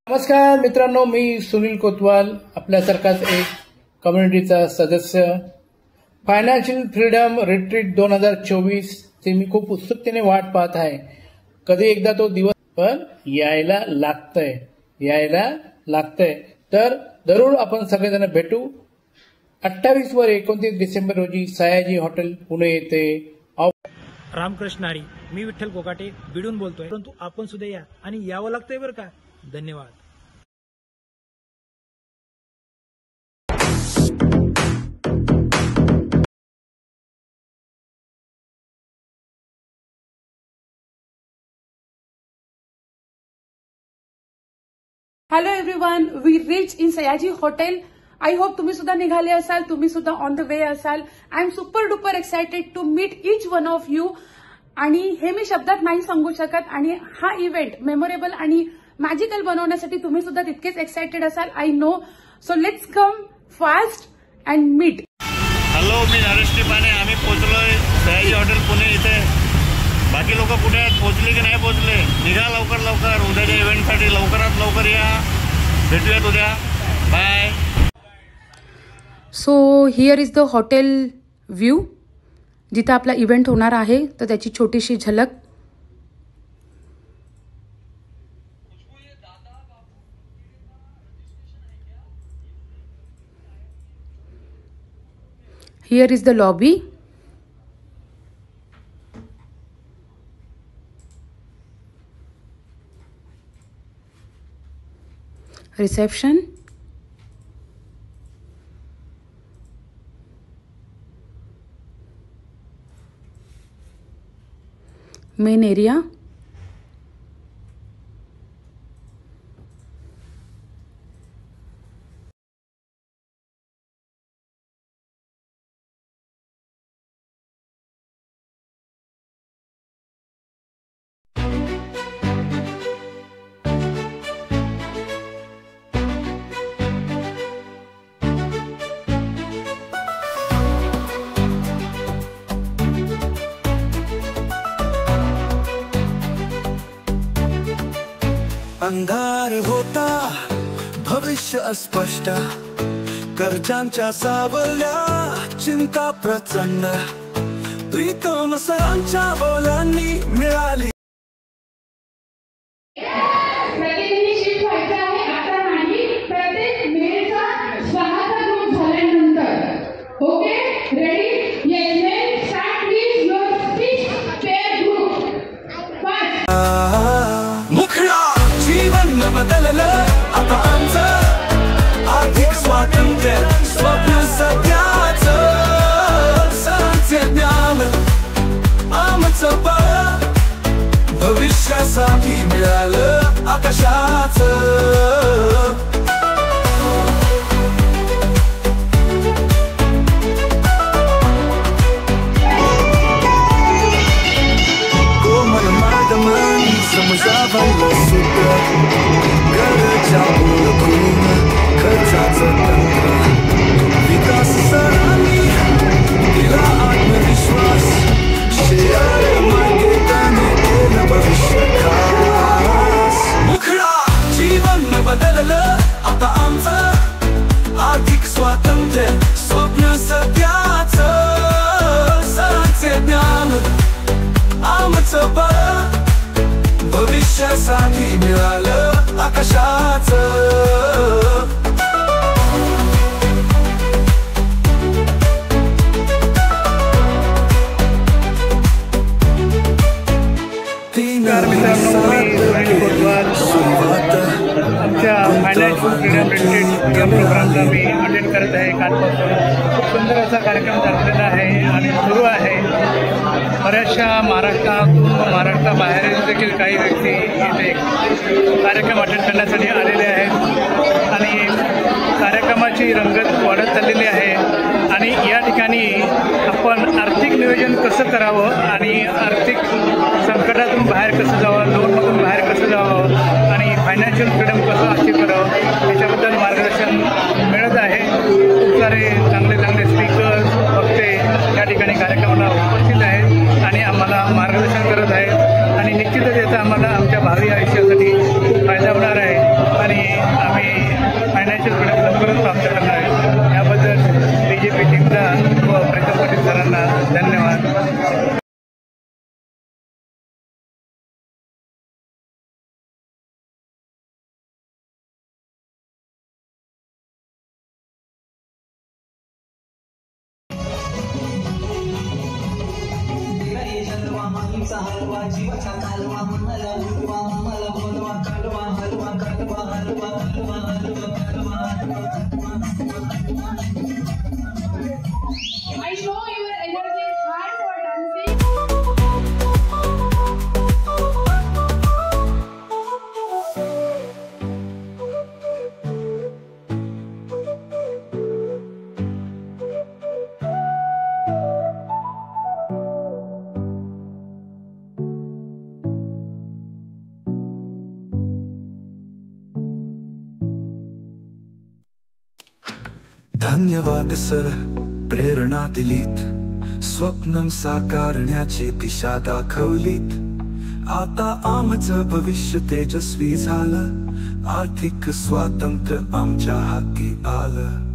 नमस्कार मित्रांनो, मी सुनील कोतवाल, आपल्यासारखाच एक कम्युनिटीचा सदस्य. फायनान्शियल फ्रीडम रिट्रीट 2024 ची मी खूप उत्सुकतेने वाट पाहत आहे. कधी एकदा तो दिवस पण यायला लागतंय. तर जरूर आपण सगळेजण भेटू 28 व 29 डिसेंबर रोजी सयाजी हॉटेल पुणे येथे. रामकृष्ण हरी. मी विठ्ठल कोकाटे बिडून बोलतोय, परंतु आपण सुद्धा या आणि यावं लागतंय बरं का. धन्यवाद. Hello everyone, we reached in Sayaji Hotel. I hope तुम्ही सुद्धा निघाले असाल, तुम्ही सुद्धा ऑन द वे असाल. I am super duper excited to meet each one of you. आणि हे मी शब्दात नाही सांगू शकत. आणि हा इव्हेंट मेमोरेबल आणि मॅजिकल बनवण्यासाठी तुम्ही सुद्धा तितकेच एक्साइटेड असाल, I know. So let's come fast and meet. Hello, मी नरेश टिपाणे. आम्ही पोहोचलोय सयाजी हॉटेल पुणे इथे. बाकी लोक कुठे आहेत, पोहोचले की नाही पोहोचले? निघा लवकर. उद्याच्या इव्हेंटसाठी लवकरात लवकर या. भेटूयात उद्या. Bye. So here is the hotel view, जिथं आपला इव्हेंट होणार आहे, तर त्याची छोटीशी झलक. Here is the lobby. Reception. Main area. अंधार होता, भविष्य अस्पष्ट, कर्जांच्या सावल्या, चिंता प्रचंड, प्रीतम सरांच्या बोलांनी मिळाली. बदललं आता आमचं आर्थिक स्वातंत्र्य, स्वप्न सत्याचं, सरांचे ज्ञान आमचं बळ, भविष्यासाठी मिळालं आकाशाचं. कोमल मार्गमन समजावलं सूत्र, गरजा ओळखून खर्चाचं तंत्र, विकास सरांनी दिला आत्मविश्वास, शेअर मार्केटाने केलं भविष्य खास. मुखडा जीवन बदललं आता आमचं आर्थिक स्वातंत्र्य, स्वप्न सत्याचं, सरांचे ज्ञान आमचं बळ, भविष्यासाठी मिळालं आकाशाचं. आमच्या फायनान्शियल फ्रीडम रिट्रीट या प्रोग्रामला मी अटेंड करत आहे. कालपासून खूप सुंदर असा कार्यक्रम झालेला आहे आणि सुरू आहे. बऱ्याचशा महाराष्ट्राबाहेर देखील काही व्यक्ती इथे कार्यक्रम अटेंड करण्यासाठी आलेले आहेत आणि कार्यक्रमाची रंगत वाढत चाललेली आहे. आणि या ठिकाणी आपण आर्थिक नियोजन कसं करावं आणि आर्थिक संकटातून बाहेर कसं जावं, लोनमधून बाहेर कसं जावं आणि फायनान्शियल फ्रीडम कसं अचीव करावं याच्याबद्दल मार्गदर्शन मिळत आहे. खूप सारे चांगले स्पीकर्स वक्ते या ठिकाणी कार्यक्रमाला उपस्थित आहेत आणि आम्हाला मार्गदर्शन करत आहेत आणि निश्चितच याचा आम्हाला आमच्या भावी आयुष्यासाठी खूप फायदा होणार आहे. आणि धन्यवाद. I know your energy is high for dancing. धन्यवाद सर, प्रेरणा दिलीत, स्वप्न साकारण्याची दिशा दाखवलीत. आता आमचं भविष्य तेजस्वी झालं, आर्थिक स्वातंत्र्य आमच्या हाती आलं.